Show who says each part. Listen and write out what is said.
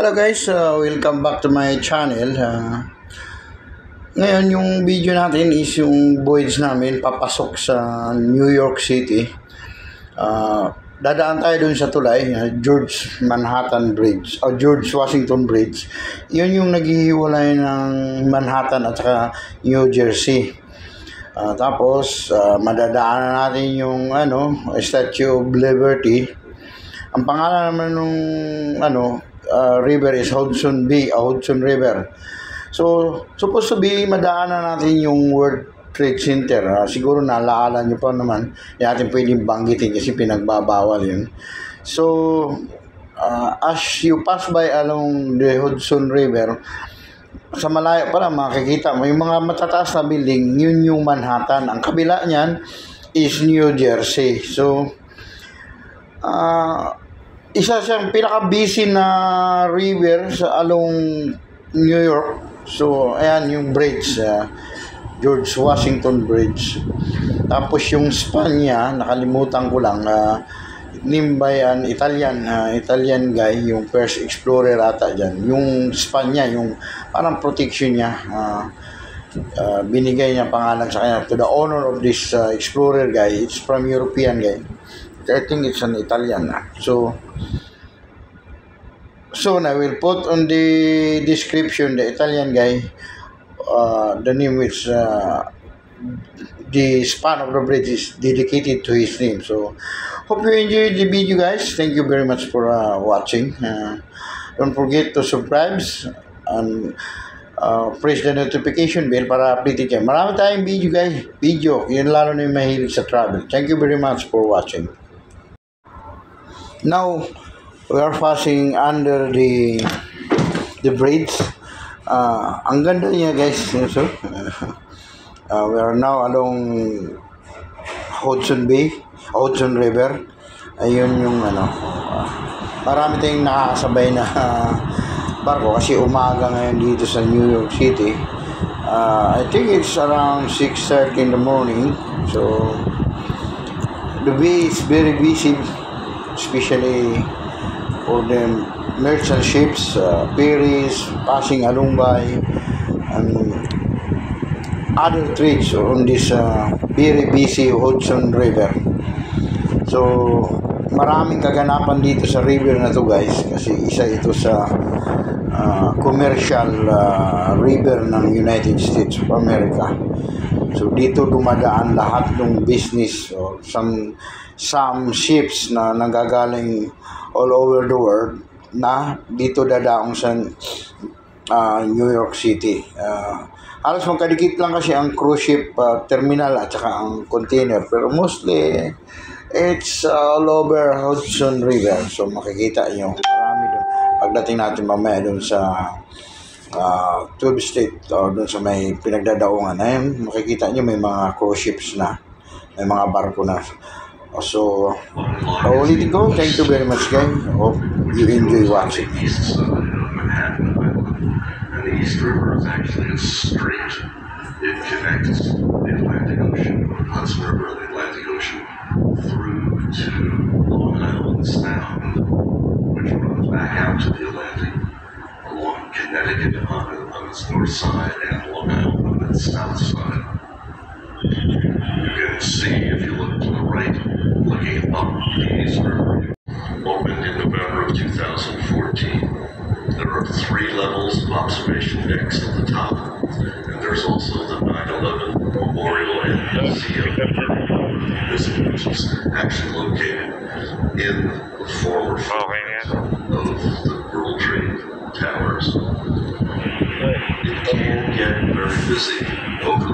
Speaker 1: Hello guys, welcome back to my channel. Ngayon yung video natin is yung voyage namin papasok sa New York City. Dadaan tayo dun sa tulay, George Manhattan Bridge o George Washington Bridge. Yun yung naghihiwalay ng Manhattan at saka New Jersey. Tapos madadaanan natin yung Statue of Liberty. Ang pangalan naman nung river is Hudson River. So, supposed to be madaanan natin yung World Trade Center. Siguro naalala nyo pa naman, hindi natin pwedeng banggitin kasi pinagbabawal yun. So, as you pass by along the Hudson River, sa malayo pa lang makikita mo yung mga matataas na building, yun yung Manhattan. Ang kabila niyan is New Jersey. So, isa siyang pinaka-busy na river sa along New York. So, ayan yung bridge, George Washington Bridge. Tapos yung span niya, nakalimutan ko lang, named by an Italian guy, yung first explorer ata dyan. Yung span niya, yung parang protection niya, binigay niya pangalan sa kanya. To the honor of this explorer guy, it's from European guy. I think it's an Italian. So I will put on the description the Italian guy, the name which the span of the bridge is dedicated to his name. So hope you enjoyed the video guys. Thank you very much for watching. Don't forget to subscribe and press the notification bell para update kayo. Marami tayong video guys. Yun lalo na yung mahilig sa travel. Thank you very much for watching. Now we are passing under the bridge. Ang ganda niya guys. We are now along Hudson River. Ayun yung marami tayong nakakasabay na barko kasi umaga ngayon dito sa New York City. I think it's around 6:30 in the morning. So the way is very busy, especially for the merchant ships, ferries passing along by, and other trades on this very busy Hudson River. So maraming kaganapan dito sa river na to guys kasi isa ito sa commercial river ng United States of America. So dito dumadaan lahat ng business or some ships na nanggagaling all over the world na dito dadaong sa New York City. Halos magkadikit lang kasi ang cruise ship terminal at saka ang container, pero mostly it's all over Hudson River. So makikita nyo marami doon pagdating natin mamaya doon sa 12th Street o doon sa may pinagdadaungan. Ayun, makikita nyo may mga cruise ships na, may mga barko na. So ulitin ko, thank you very much guys. Hope you enjoy watching.
Speaker 2: And the East River is actually a strait. It connects the Atlantic Ocean, or the Hudson River and the Atlantic Ocean, through to Long Island Sound, which runs back out to the Atlantic along Connecticut on its north side and Long Island on its south side. You can see, if you look to the right, looking up the East River, opened in November of 2014. There are 3 levels of observation decks at the top, and there's also the 9/11 Memorial and Museum. This which is actually located in the former of the World Trade Towers. It can get very busy over